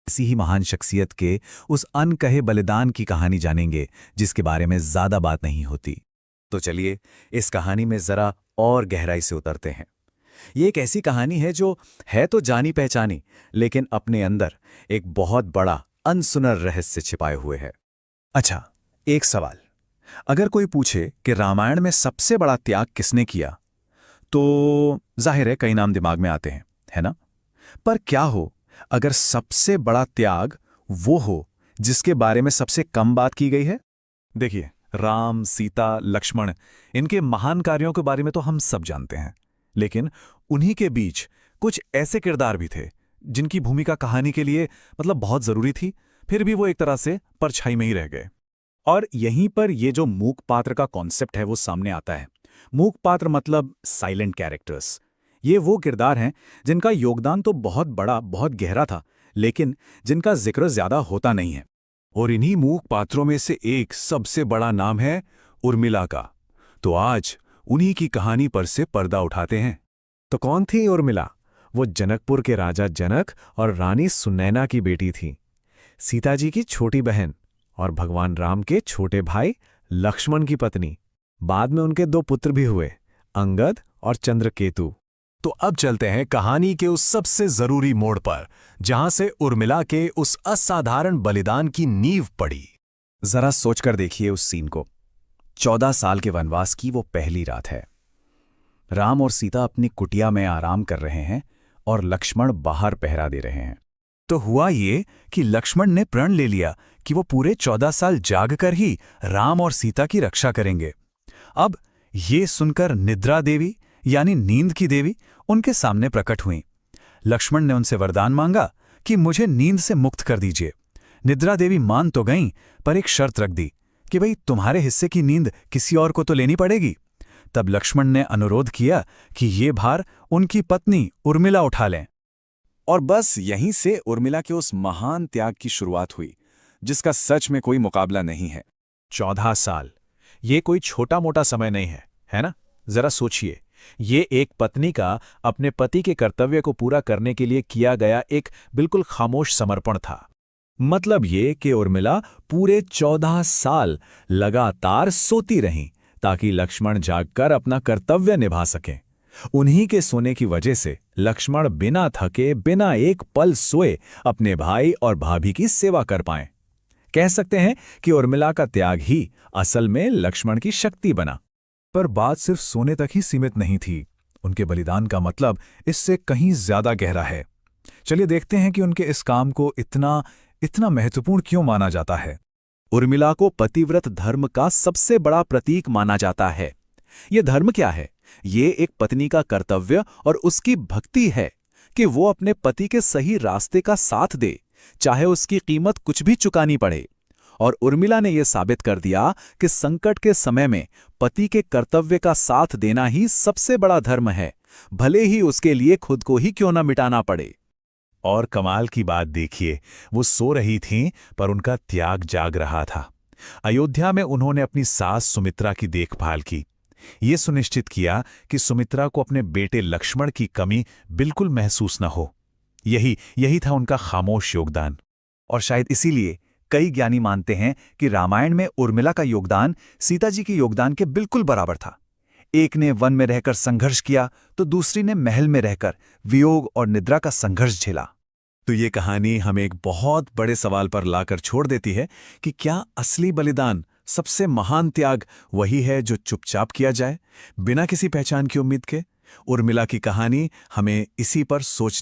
ऐसी ही महान शख्सियत के उस अनकहे बलिदान की कहानी जानेंगे जिसके बारे में ज्यादा बात नहीं होती। तो चलिए इस कहानी में जरा और गहराई से उतरते हैं। ये एक ऐसी कहानी है जो है तो जानी पहचानी, लेकिन अपने अंदर एक बहुत बड़ा अनसुना रहस्य छिपाए हुए है। अच्छा, एक सवाल। अगर कोई पूछे कि रामायण में सबसे बड़ा त्याग किसने किया, तो जाहिर है कई नाम दिमाग में आते हैं, है ना? पर क्या हो अगर सबसे बड़ा त्याग वो हो जिसके बारे में सबसे कम बात की गई है? देखिए, राम, सीता, लक्ष्मण, इनके महान कार्यों के बारे में तो हम सब जानते हैं, लेकिन उन्हीं के बीच कुछ ऐसे किरदार भी थे जिनकी भूमिका कहानी के लिए बहुत जरूरी थी, फिर भी वो एक तरह से परछाई में ही रह गए। और यहीं पर ये जो मूक पात्र का कॉन्सेप्ट है वो सामने आता है। मूक पात्र मतलब साइलेंट कैरेक्टर्स। ये वो किरदार हैं जिनका योगदान तो बहुत बड़ा, बहुत गहरा था, लेकिन जिनका जिक्र ज्यादा होता नहीं है। और इन्हीं मूक पात्रों में से एक सबसे बड़ा नाम है उर्मिला का। तो आज उन्हीं की कहानी पर से पर्दा उठाते हैं। तो कौन थी उर्मिला? वो जनकपुर के राजा जनक और रानी सुनैना की बेटी थी, सीता जी की छोटी बहन और भगवान राम के छोटे भाई लक्ष्मण की पत्नी। बाद में उनके 2 पुत्र भी हुए, अंगद और चंद्रकेतु। तो अब चलते हैं कहानी के उस सबसे जरूरी मोड़ पर, जहां से उर्मिला के उस असाधारण बलिदान की नींव पड़ी। जरा सोचकर देखिए उस सीन को। 14 साल के वनवास की वो पहली रात है। राम और सीता अपनी कुटिया में आराम कर रहे हैं और लक्ष्मण बाहर पहरा दे रहे हैं। तो हुआ ये कि लक्ष्मण ने प्रण ले लिया कि वो पूरे 14 साल जाग कर ही राम और सीता की रक्षा करेंगे। अब ये सुनकर निद्रा देवी यानी नींद की देवी उनके सामने प्रकट हुईं। लक्ष्मण ने उनसे वरदान मांगा कि मुझे नींद से मुक्त कर दीजिए। निद्रा देवी मान तो गईं, पर एक शर्त रख दी कि भाई तुम्हारे हिस्से की नींद किसी और को तो लेनी पड़ेगी। तब लक्ष्मण ने अनुरोध किया कि ये भार उनकी पत्नी उर्मिला उठा लें। और बस यहीं से उर्मिला के उस महान त्याग की शुरुआत हुई, जिसका सच में कोई मुकाबला नहीं है। 14 साल, ये कोई छोटा मोटा समय नहीं है, है ना? जरा सोचिए, ये एक पत्नी का अपने पति के कर्तव्य को पूरा करने के लिए किया गया एक बिल्कुल खामोश समर्पण था। मतलब ये कि उर्मिला पूरे 14 साल लगातार सोती रहीं ताकि लक्ष्मण जागकर अपना कर्तव्य निभा सकें। उन्हीं के सोने की वजह से लक्ष्मण बिना थके, बिना एक पल सोए अपने भाई और भाभी की सेवा कर पाएं। कह सकते हैं कि उर्मिला का त्याग ही असल में लक्ष्मण की शक्ति बना। पर बात सिर्फ सोने तक ही सीमित नहीं थी। उनके बलिदान का मतलब इससे कहीं ज्यादा गहरा है। चलिए देखते हैं कि उनके इस काम को इतना महत्वपूर्ण क्यों माना जाता है। उर्मिला को पतिव्रत धर्म का सबसे बड़ा प्रतीक माना जाता है। ये धर्म क्या है? ये एक पत्नी का कर्तव्य और उसकी भक्ति है कि वो अपने पति के सही रास्ते का साथ दे, चाहे उसकी कीमत कुछ भी चुकानी पड़े। और उर्मिला ने यह साबित कर दिया कि संकट के समय में पति के कर्तव्य का साथ देना ही सबसे बड़ा धर्म है, भले ही उसके लिए खुद को ही क्यों न मिटाना पड़े। और कमाल की बात देखिए, वो सो रही थीं पर उनका त्याग जाग रहा था। अयोध्या में उन्होंने अपनी सास सुमित्रा की देखभाल की। ये सुनिश्चित किया कि सुमित्रा को अपने बेटे लक्ष्मण की कमी बिल्कुल महसूस न हो। यही था उनका खामोश योगदान। और शायद इसीलिए कई ज्ञानी मानते हैं कि रामायण में उर्मिला का योगदान सीता जी के योगदान के बिल्कुल बराबर था। एक ने वन में रहकर संघर्ष किया तो दूसरी ने महल में रहकर वियोग और निद्रा का संघर्ष झेला। तो ये कहानी हमें एक बहुत बड़े सवाल पर लाकर छोड़ देती है कि क्या असली बलिदान, सबसे महान त्याग वही है जो चुपचाप किया जाए, बिना किसी पहचान की उम्मीद के? उर्मिला की कहानी हमें इसी पर सोच